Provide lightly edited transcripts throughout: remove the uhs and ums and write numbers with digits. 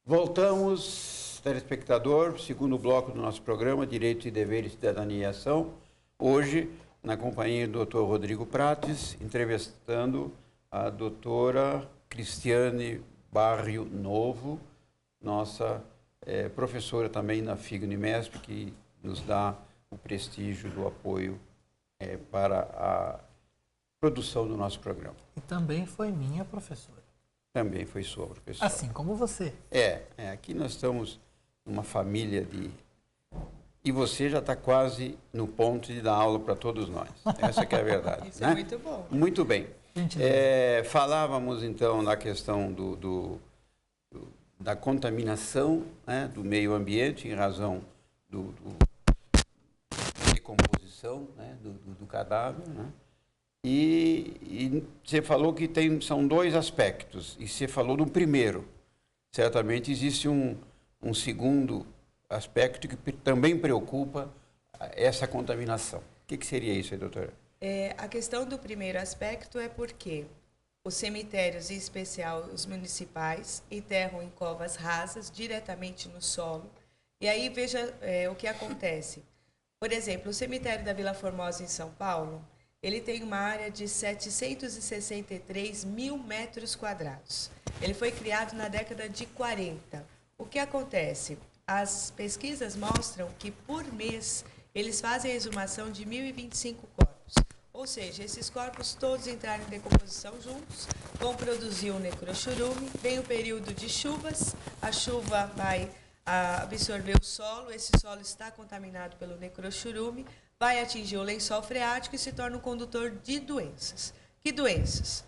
Voltamos, telespectador, segundo bloco do nosso programa, Direitos e Deveres, Cidadania e Ação. Hoje, na companhia do Dr. Rodrigo Prates, entrevistando a doutora Cristiane Barrio Novo, nossa professora também na FIG-Unimesp, que nos dá o prestígio do apoio para a produção do nosso programa. E também foi minha professora. Também foi sua professora. Assim como você. Aqui nós estamos numa família de... E você já está quase no ponto de dar aula para todos nós. Essa que é a verdade. Isso, né? é muito bom. Muito bem. Falávamos, então, na questão da contaminação, né, do meio ambiente, em razão da decomposição, né, do cadáver, né? E você falou que são dois aspectos, e você falou do primeiro. Certamente existe um segundo aspecto que também preocupa essa contaminação. O que seria isso aí, doutora? A questão do primeiro aspecto é porque os cemitérios, em especial os municipais, enterram em covas rasas, diretamente no solo. E aí veja o que acontece. Por exemplo, o cemitério da Vila Formosa, em São Paulo, ele tem uma área de 763 mil metros quadrados. Ele foi criado na década de 40. O que acontece? As pesquisas mostram que, por mês, eles fazem a exumação de 1.025 corpos. Ou seja, esses corpos todos entraram em decomposição juntos, vão produzir um necrochurume, vem o período de chuvas, a chuva vai absorver o solo, esse solo está contaminado pelo necrochurume, vai atingir o lençol freático e se torna um condutor de doenças. Que doenças?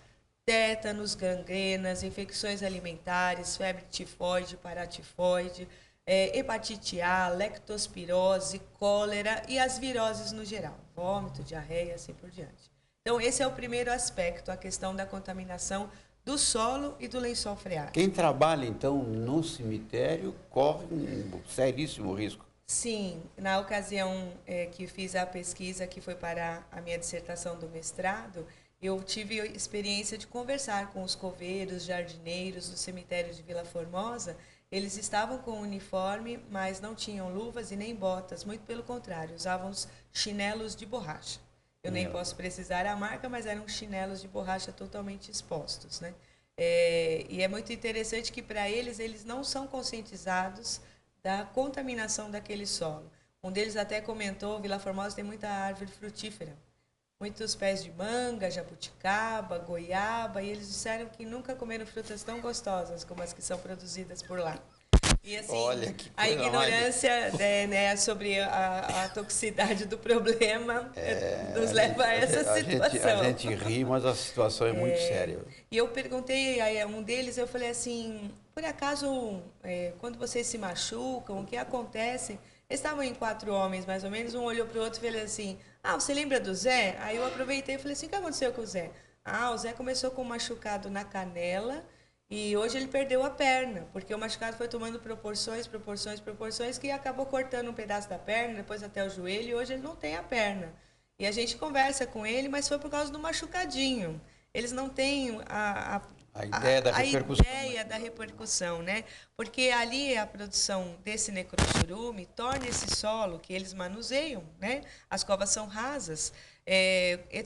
Tétanos, gangrenas, infecções alimentares, febre tifoide, paratifoide, hepatite A, leptospirose, cólera e as viroses no geral, vômito, diarreia, assim por diante. Então, esse é o primeiro aspecto, a questão da contaminação do solo e do lençol freático. Quem trabalha, então, no cemitério corre um seríssimo risco. Sim, na ocasião que fiz a pesquisa, que foi para a minha dissertação do mestrado, eu tive a experiência de conversar com os coveiros, jardineiros do cemitério de Vila Formosa. Eles estavam com uniforme, mas não tinham luvas e nem botas, muito pelo contrário, usavam os chinelos de borracha. Eu nem posso precisar a marca, mas eram chinelos de borracha totalmente expostos, né? E é muito interessante que para eles não são conscientizados da contaminação daquele solo. Um deles até comentou, Vila Formosa tem muita árvore frutífera, muitos pés de manga, jabuticaba, goiaba, e eles disseram que nunca comeram frutas tão gostosas como as que são produzidas por lá. E assim, olha, que a ignorância né, sobre a toxicidade do problema nos leva a essa situação. A gente ri, mas a situação é muito séria. E eu perguntei a um deles, eu falei assim, por acaso, quando vocês se machucam, o que acontece? Eles estavam em 4 homens, mais ou menos, um olhou para o outro e falou assim, você lembra do Zé? Aí eu aproveitei e falei assim, o que aconteceu com o Zé? O Zé começou com um machucado na canela, e hoje ele perdeu a perna, porque o machucado foi tomando proporções, que acabou cortando um pedaço da perna, depois até o joelho, e hoje ele não tem a perna. E a gente conversa com ele, mas foi por causa do machucadinho. Eles não têm a ideia da repercussão, né? Porque ali a produção desse necrochurume torna esse solo que eles manuseiam, né? As covas são rasas,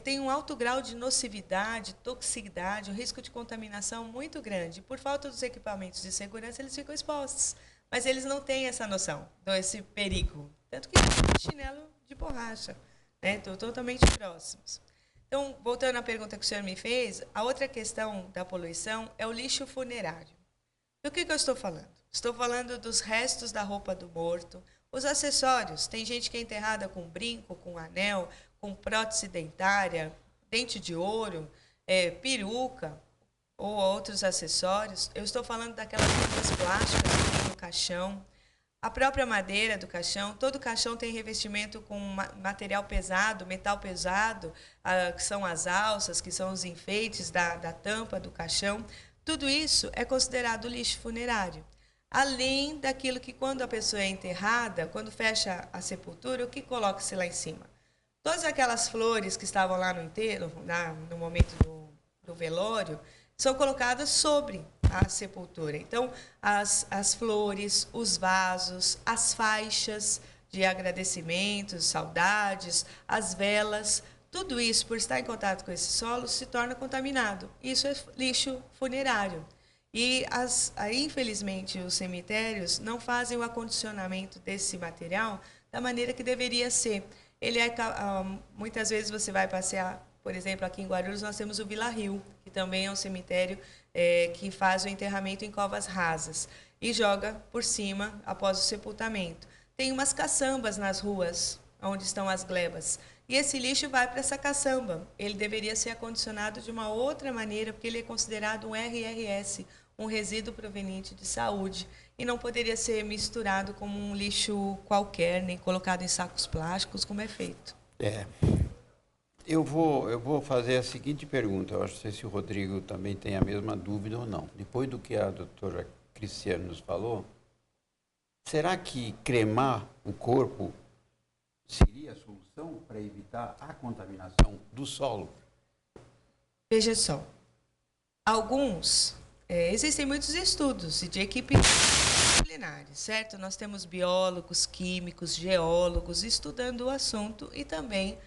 tem um alto grau de nocividade, toxicidade, um risco de contaminação muito grande. Por falta dos equipamentos de segurança, eles ficam expostos. Mas eles não têm essa noção desse perigo. Tanto que chinelo de borracha, né? Estão totalmente próximos. Então, voltando à pergunta que o senhor me fez, a outra questão da poluição é o lixo funerário. Do que eu estou falando? Estou falando dos restos da roupa do morto, os acessórios. Tem gente que é enterrada com brinco, com anel, com prótese dentária, dente de ouro, peruca ou outros acessórios. Eu estou falando daquelas coisas plásticas que tem no caixão. A própria madeira do caixão, todo caixão tem revestimento com material pesado, metal pesado, que são as alças, que são os enfeites da tampa do caixão. Tudo isso é considerado lixo funerário. Além daquilo que, quando a pessoa é enterrada, quando fecha a sepultura, o que coloca-se lá em cima? Todas aquelas flores que estavam lá no enterro, no momento do velório, são colocadas sobre a sepultura. Então, as flores, os vasos, as faixas de agradecimentos, saudades, as velas, tudo isso, por estar em contato com esse solo, se torna contaminado. Isso é lixo funerário. E, infelizmente, os cemitérios não fazem o acondicionamento desse material da maneira que deveria ser. Muitas vezes você vai passear, por exemplo, aqui em Guarulhos, nós temos o Vila Rio, que também é um cemitério que faz o enterramento em covas rasas e joga por cima após o sepultamento. Tem umas caçambas nas ruas, onde estão as glebas. E esse lixo vai para essa caçamba. Ele deveria ser acondicionado de uma outra maneira, porque ele é considerado um RRS, um resíduo proveniente de saúde, e não poderia ser misturado como um lixo qualquer, nem colocado em sacos plásticos, como é feito. Eu vou fazer a seguinte pergunta, eu acho que se o Rodrigo também tem a mesma dúvida ou não. Depois do que a doutora Cristiane nos falou, será que cremar o corpo seria a solução para evitar a contaminação do solo? Veja só, existem muitos estudos de equipe disciplinares, certo? Nós temos biólogos, químicos, geólogos estudando o assunto e também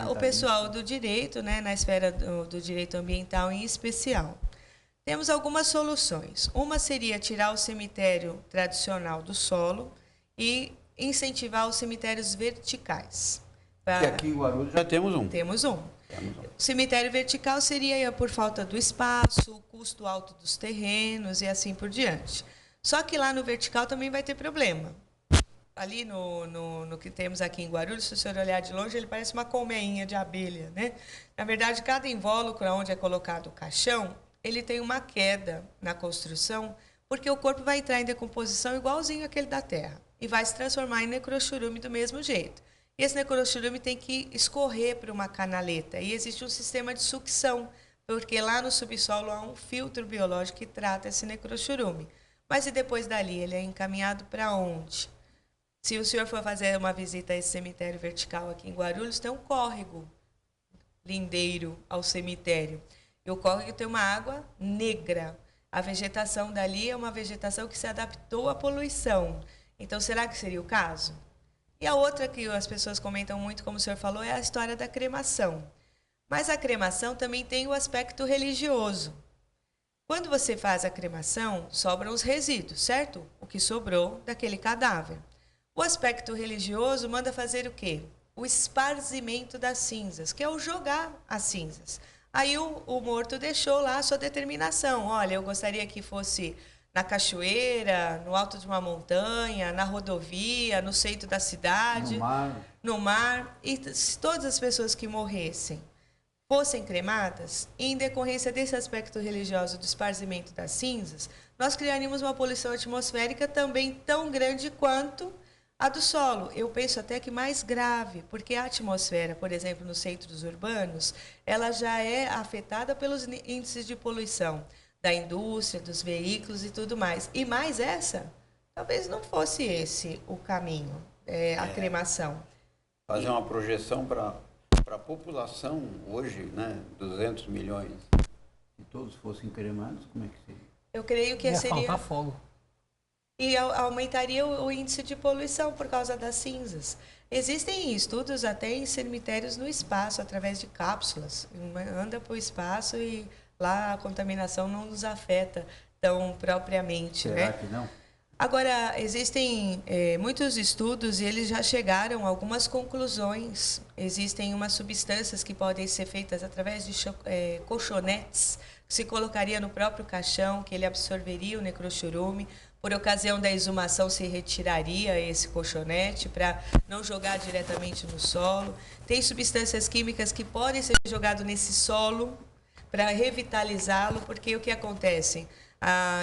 o pessoal do direito, né, na esfera do direito ambiental em especial. Temos algumas soluções. Uma seria tirar o cemitério tradicional do solo e incentivar os cemitérios verticais. E aqui em Guarulhos já temos um. Temos um. O cemitério vertical seria por falta do espaço, o custo alto dos terrenos e assim por diante. Só que lá no vertical também vai ter problema. Ali no que temos aqui em Guarulhos, se o senhor olhar de longe, ele parece uma colmeinha de abelha, né? Na verdade, cada invólucro onde é colocado o caixão, ele tem uma queda na construção, porque o corpo vai entrar em decomposição igualzinho aquele da terra e vai se transformar em necrochurume do mesmo jeito. E esse necrochurume tem que escorrer para uma canaleta e existe um sistema de sucção, porque lá no subsolo há um filtro biológico que trata esse necrochurume. Mas e depois dali, ele é encaminhado para onde? Se o senhor for fazer uma visita a esse cemitério vertical aqui em Guarulhos, tem um córrego lindeiro ao cemitério. E o córrego tem uma água negra. A vegetação dali é uma vegetação que se adaptou à poluição. Então, será que seria o caso? E a outra que as pessoas comentam muito, como o senhor falou, é a história da cremação. Mas a cremação também tem o aspecto religioso. Quando você faz a cremação, sobram os resíduos, certo? O que sobrou daquele cadáver. O aspecto religioso manda fazer o quê? O esparzimento das cinzas, que é o jogar as cinzas. Aí o morto deixou lá a sua determinação. Olha, eu gostaria que fosse na cachoeira, no alto de uma montanha, na rodovia, no centro da cidade, no mar. E se todas as pessoas que morressem fossem cremadas, em decorrência desse aspecto religioso do esparzimento das cinzas, nós criaríamos uma poluição atmosférica também tão grande quanto a do solo. Eu penso até que mais grave, porque a atmosfera, por exemplo, nos centros urbanos, ela já é afetada pelos índices de poluição da indústria, dos veículos e tudo mais. E mais talvez não fosse esse o caminho, a cremação. Fazer uma projeção para a população hoje, né, 200 milhões, se todos fossem cremados, como é que seria? Eu creio que seria... faltar fogo. E aumentaria o índice de poluição por causa das cinzas. Existem estudos até em cemitérios no espaço, através de cápsulas. Anda para o espaço e lá a contaminação não nos afeta tão propriamente. Será que não? Agora, existem muitos estudos e eles já chegaram a algumas conclusões. Existem umas substâncias que podem ser feitas através de colchonetes, que se colocaria no próprio caixão, que ele absorveria o necrochurume. Por ocasião da exumação, se retiraria esse colchonete para não jogar diretamente no solo. Tem substâncias químicas que podem ser jogadas nesse solo para revitalizá-lo, porque o que acontece?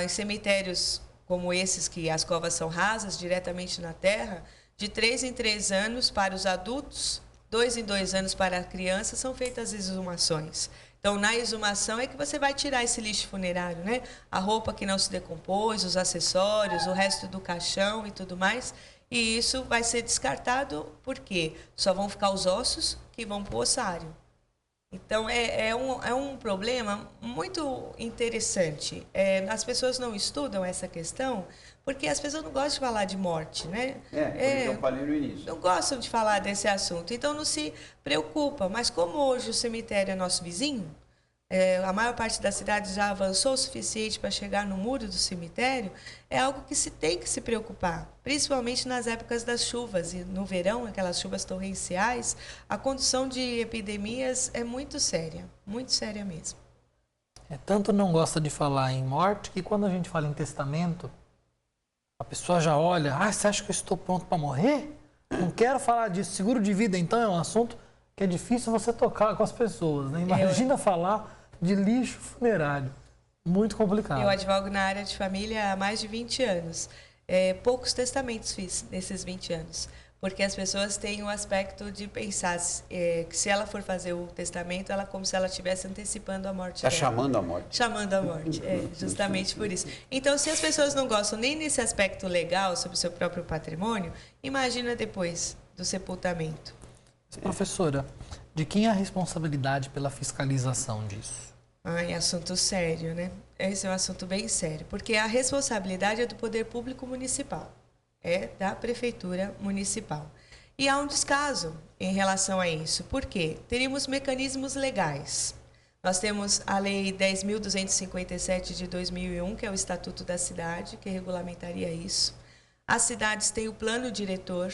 Em cemitérios como esses, que as covas são rasas, diretamente na terra, de 3 em 3 anos para os adultos, 2 em 2 anos para a criança, são feitas as exumações. Então, na exumação é que você vai tirar esse lixo funerário, né? A roupa que não se decompôs, os acessórios, o resto do caixão e tudo mais. E isso vai ser descartado porque só vão ficar os ossos que vão para o ossário. Então, é um problema muito interessante. As pessoas não estudam essa questão porque as pessoas não gostam de falar de morte, né? Por isso que eu falei no início. Não gostam de falar desse assunto, então não se preocupa. Mas como hoje o cemitério é nosso vizinho, a maior parte da cidade já avançou o suficiente para chegar no muro do cemitério, é algo que se tem que se preocupar, principalmente nas épocas das chuvas. E no verão, aquelas chuvas torrenciais, a condição de epidemias é muito séria mesmo. Tanto não gosta de falar em morte que quando a gente fala em testamento, a pessoa já olha, você acha que eu estou pronto para morrer? Não quero falar disso. Seguro de vida, então, é um assunto que é difícil você tocar com as pessoas, né? Imagina falar de lixo funerário. Muito complicado. Eu advogo na área de família há mais de 20 anos. Poucos testamentos fiz nesses 20 anos. Porque as pessoas têm o aspecto de pensar que se ela for fazer o testamento, ela como se ela estivesse antecipando a morte dela. Está chamando a morte. Chamando a morte, justamente por isso. Então, se as pessoas não gostam nem nesse aspecto legal sobre o seu próprio patrimônio, imagina depois do sepultamento. Professora, de quem é a responsabilidade pela fiscalização disso? É assunto sério, né? Esse é um assunto bem sério, porque a responsabilidade é do poder público municipal, é da prefeitura municipal. E há um descaso em relação a isso. Por quê? Teríamos mecanismos legais. Nós temos a Lei 10.257 de 2001, que é o Estatuto da Cidade, que regulamentaria isso. As cidades têm o plano diretor.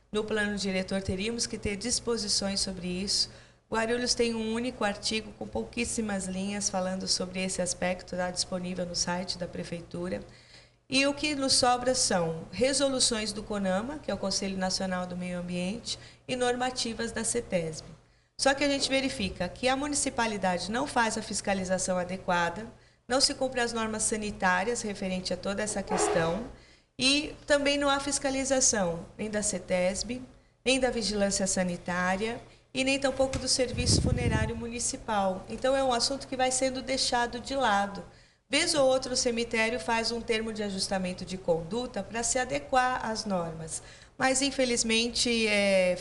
No plano diretor teríamos que ter disposições sobre isso. Guarulhos tem um único artigo com pouquíssimas linhas falando sobre esse aspecto, está disponível no site da Prefeitura. E o que nos sobra são resoluções do CONAMA, que é o Conselho Nacional do Meio Ambiente, e normativas da CETESB. Só que a gente verifica que a municipalidade não faz a fiscalização adequada, não se cumpre as normas sanitárias referente a toda essa questão, e também não há fiscalização nem da CETESB, nem da Vigilância Sanitária, e nem tampouco do Serviço Funerário Municipal. Então, é um assunto que vai sendo deixado de lado. Vez ou outra, o cemitério faz um termo de ajustamento de conduta para se adequar às normas. Mas, infelizmente,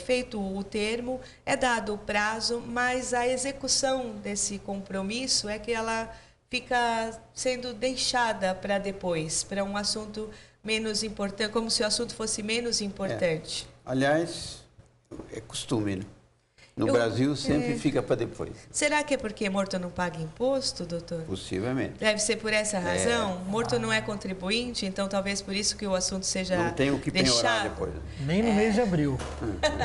feito o termo, é dado o prazo, mas a execução desse compromisso é que ela fica sendo deixada para depois, para um assunto menos importante, como se o assunto fosse menos importante. Aliás, é costume, né? No Brasil sempre fica para depois. Será que é porque morto não paga imposto, doutor? Possivelmente. Deve ser por essa razão? Morto não é contribuinte, então talvez por isso que o assunto seja não tem o que penhorar deixado. depois. Nem no mês de abril.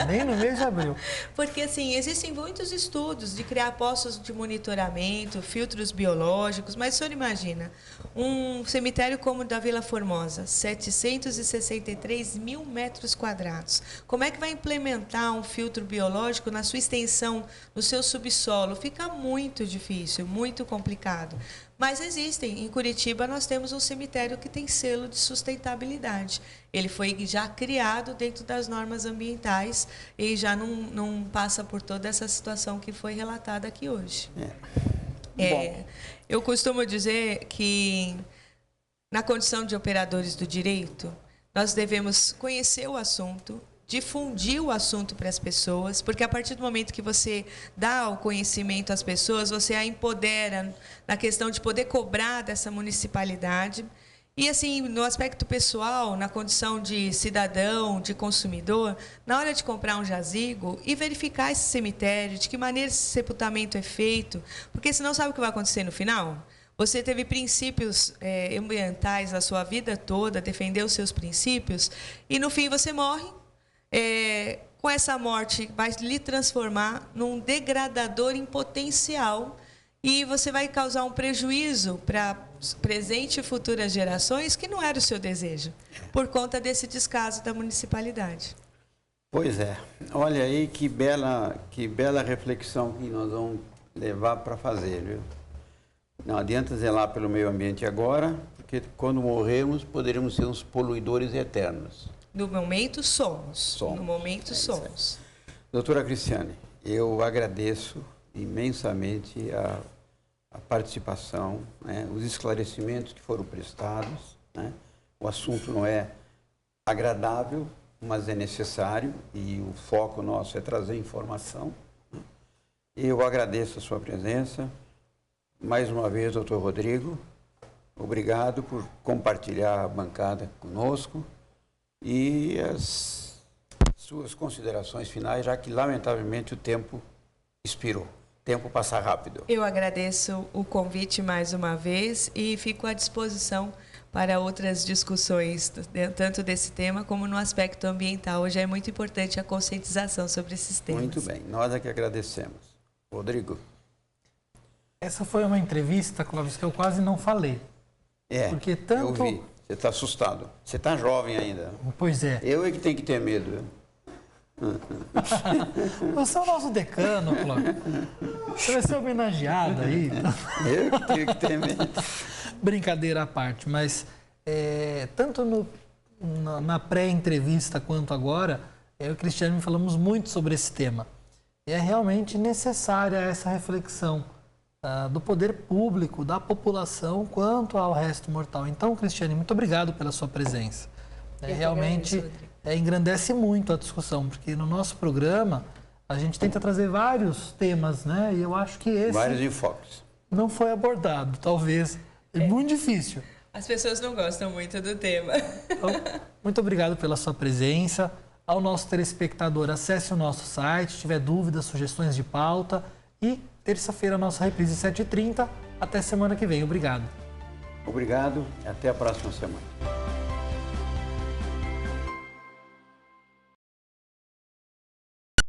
Nem no mês de abril. Porque, assim, existem muitos estudos de criar postos de monitoramento, filtros biológicos, mas o senhor imagina, um cemitério como o da Vila Formosa, 763 mil metros quadrados. Como é que vai implementar um filtro biológico na sua extensão, no seu subsolo? Fica muito difícil, muito complicado. Mas existem. Em Curitiba, nós temos um cemitério que tem selo de sustentabilidade. Ele foi já criado dentro das normas ambientais e já não passa por toda essa situação que foi relatada aqui hoje. Eu costumo dizer que, na condição de operadores do direito, nós devemos conhecer o assunto, difundir o assunto para as pessoas, porque a partir do momento que você dá o conhecimento às pessoas, você a empodera na questão de poder cobrar dessa municipalidade. E, assim, no aspecto pessoal, na condição de cidadão, de consumidor, na hora de comprar um jazigo e verificar esse cemitério, de que maneira esse sepultamento é feito, porque senão sabe o que vai acontecer no final? Você teve princípios ambientais a sua vida toda, defendeu os seus princípios, e no fim você morre. Com essa morte, vai lhe transformar num degradador em potencial e você vai causar um prejuízo para presente e futuras gerações que não era o seu desejo, por conta desse descaso da municipalidade. Pois é. Olha aí que bela reflexão que nós vamos levar para fazer, viu? Não adianta zelar pelo meio ambiente agora, porque quando morrermos poderemos ser uns poluidores eternos. No momento somos. No momento somos. Doutora Cristiane, eu agradeço imensamente a participação, né, os esclarecimentos que foram prestados, né? O assunto não é agradável, mas é necessário e o foco nosso é trazer informação, né? Eu agradeço a sua presença. Mais uma vez, doutor Rodrigo, obrigado por compartilhar a bancada conosco e as suas considerações finais, já que, lamentavelmente, o tempo expirou. O tempo passa rápido. Eu agradeço o convite mais uma vez e fico à disposição para outras discussões, tanto desse tema como no aspecto ambiental. Hoje é muito importante a conscientização sobre esses temas. Muito bem, nós é que agradecemos. Rodrigo. Essa foi uma entrevista, Clóvis, que eu quase não falei. Porque tanto... eu vi. Você está assustado. Você está jovem ainda. Pois é. Eu é que tenho que ter medo. Você é o nosso decano, Clóvis. Você vai ser homenageado aí. Eu que tenho que ter medo. Brincadeira à parte, mas tanto na pré-entrevista quanto agora, eu e o Cristiano falamos muito sobre esse tema. E é realmente necessária essa reflexão do poder público, da população, quanto ao resto mortal. Então, Cristiane, muito obrigado pela sua presença. Realmente engrandece muito a discussão, porque no nosso programa a gente tenta trazer vários temas, né? E eu acho que esse... vários enfoques. Não foi abordado, talvez. É muito difícil. As pessoas não gostam muito do tema. Então, muito obrigado pela sua presença. Ao nosso telespectador, acesse o nosso site, se tiver dúvidas, sugestões de pauta. E terça-feira, nossa reprise 7h30. Até semana que vem. Obrigado. Obrigado e até a próxima semana.